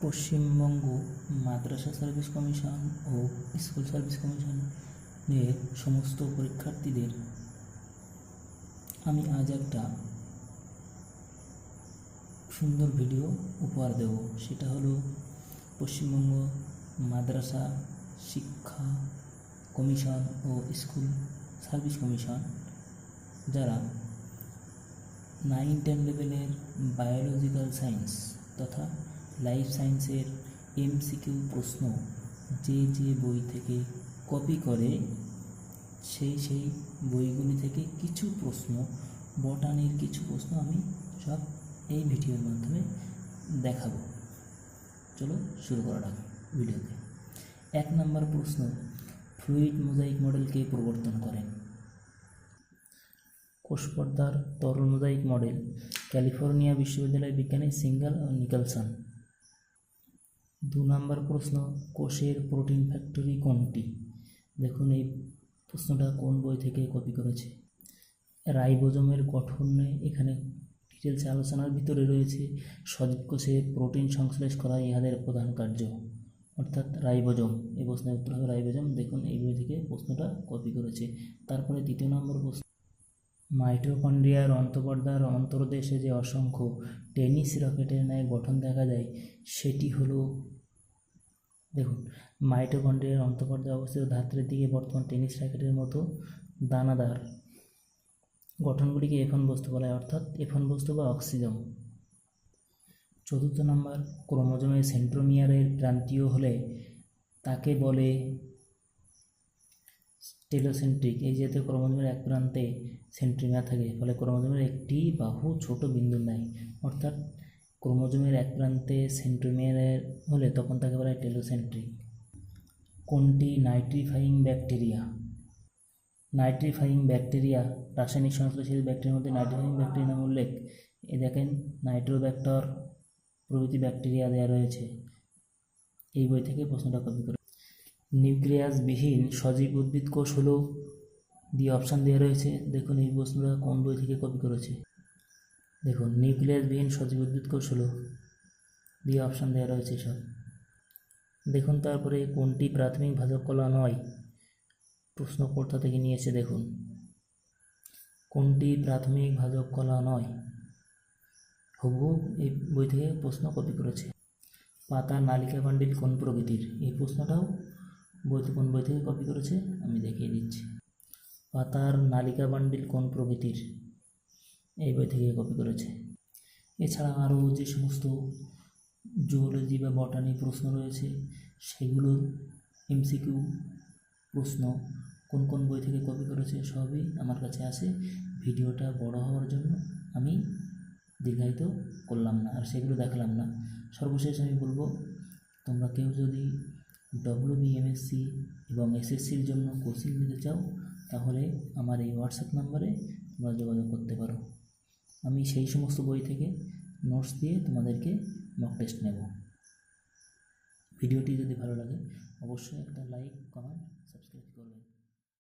পশ্চিমবঙ্গ মাদ্রাসা service commission ও school service কমিশনের সমস্ত পরীক্ষার্থীদের আমি আজ একটা সুন্দর ভিডিও উপহার দেব। সেটা হলো পশ্চিমবঙ্গ মাদ্রাসা শিক্ষা কমিশন ও স্কুল সার্ভিস কমিশন যারা 9-10 লেভেলের বায়োলজিক্যাল সায়েন্স তথা লাইফ সায়েন্সের MCQ প্রশ্ন যে বই থেকে কপি করে সেই বইগুলি থেকে কিছু প্রশ্ন, বটানির কিছু প্রশ্ন আমি সব এই ভিডিওর মাধ্যমে দেখাবো। চলো শুরু করা যাক ভিডিওতে। 1 নম্বর প্রশ্ন, ফ্লুইড মোজাইক মডেলকে প্রবর্তন করেন? কোষপর্দার তরল মোজাইক মডেল ক্যালিফোর্নিয়া বিশ্ববিদ্যালয়ের বিজ্ঞানী সিঙ্গাল ও নিকলসন। 2 নম্বর প্রশ্ন, কোষের প্রোটিন ফ্যাক্টরি কোনটি? দেখুন এই প্রশ্নটা কোন বই থেকে কপি করেছে। রাইবোজোমের গঠনে এখানে ডিটেলসে আলোচনার ভিতরে রয়েছে সজীব কোষে প্রোটিন সংশ্লেষ করা ইহাদের প্রধান কার্য, অর্থাৎ রাইবোজোম। এই প্রশ্নের উত্তর হবে রাইবোজোম। দেখুন এই বই থেকে প্রশ্নটা কপি করেছে। তারপরে 3 নম্বর প্রশ্ন, মাইটোকন্ড্রিয়ার অন্তঃপর্দার অন্তর্দেশে যে অসংখ্য টেনিস রকেটের ন্যায় গঠন দেখা যায় সেটি হলো, দেখুন মাইটোকন্ড্রিয়ার অন্তঃপর্দায় অবস্থিত ধাত্রের দিকে বর্তমান টেনিস র্যাকেটের মতো দানাদার গঠনগুলিকে F1 বস্তু বলা হয়, অর্থাৎ F1 বস্তু বা অক্সিজম। 4 নম্বর, ক্রোমোজোমের সেন্ট্রোমিয়ারের প্রান্তীয় হলে তাকে বলে টেলোসেন্ট্রিক। এই যেহেতু ক্রোমোজোমের এক প্রান্তে সেন্ট্রোমিয়ার থাকে, ফলে ক্রোমোজোমের একটি বাহু ছোট বিন্দু নেয়, অর্থাৎ ক্রোমোজোমের এক প্রান্তে সেন্ট্রোমিয়ারের হলে তখন তাকে বলা হয় টেলোসেন্ট্রিক। কোনটি নাইট্রিফাইং ব্যাকটেরিয়া? নাইট্রিফাইং ব্যাকটেরিয়া রাসায়নিক সংশ্লেষের ব্যাকটেরিয়ার মধ্যে নাইট্রিফাইং ব্যাকটেরিয়া নাম উল্লেখ। এ দেখেন নাইট্রোব্যাক্টর প্রভৃতি ব্যাকটেরিয়া দেওয়া রয়েছে। এই বই থেকে প্রশ্নটা কপি করে। নিউক্লিয়াসবিহীন সজীব উদ্ভিদ কোষ হলো দিয়ে অপশান দেওয়া রয়েছে। দেখুন এই প্রশ্নটা কোন বই থেকে কপি করেছে। দেখুন নিউক্লিয়াসবিহীন সজীব উদ্ভিদ কোষ হলো দিয়ে অপশান দেওয়া রয়েছে সব। দেখুন তারপরে কোনটি প্রাথমিক ভাজক কলা নয়? প্রশ্ন কোথা থেকে নিয়েছে দেখুন, কোনটি প্রাথমিক ভাজক কলা নয়? হুবহু এই বই থেকে প্রশ্ন কপি করেছে। পাতার নালিকা বান্ডিল কোন প্রকৃতির? এই প্রশ্নটাও কোন বই থেকে কপি করেছে আমি দেখিয়ে দিচ্ছি। পাতার নালিকা বান্ডিল কোন প্রকৃতির? এই বই থেকে কপি করেছে। এছাড়া আরও যে সমস্ত জুওলজি বা বটানি প্রশ্ন রয়েছে সেগুলোর MCQ প্রশ্ন কোন বই থেকে কপি করেছে সবই আমার কাছে আছে। ভিডিওটা বড় হওয়ার জন্য আমি দীর্ঘায়িত করলাম না আর সেগুলো দেখালাম না। সর্বশেষ আমি বলবো, তোমরা কেউ যদি WBMSC এবং SSCর জন্য কোচিং নিতে চাও তাহলে আমার এই হোয়াটসঅ্যাপ নাম্বারে তোমরা যোগাযোগ করতে পারো। আমি সেই সমস্ত বই থেকে নোটস দিয়ে তোমাদেরকে মক টেস্ট নেব। ভিডিওটি যদি ভালো লাগে অবশ্যই একটা লাইক কমেন্ট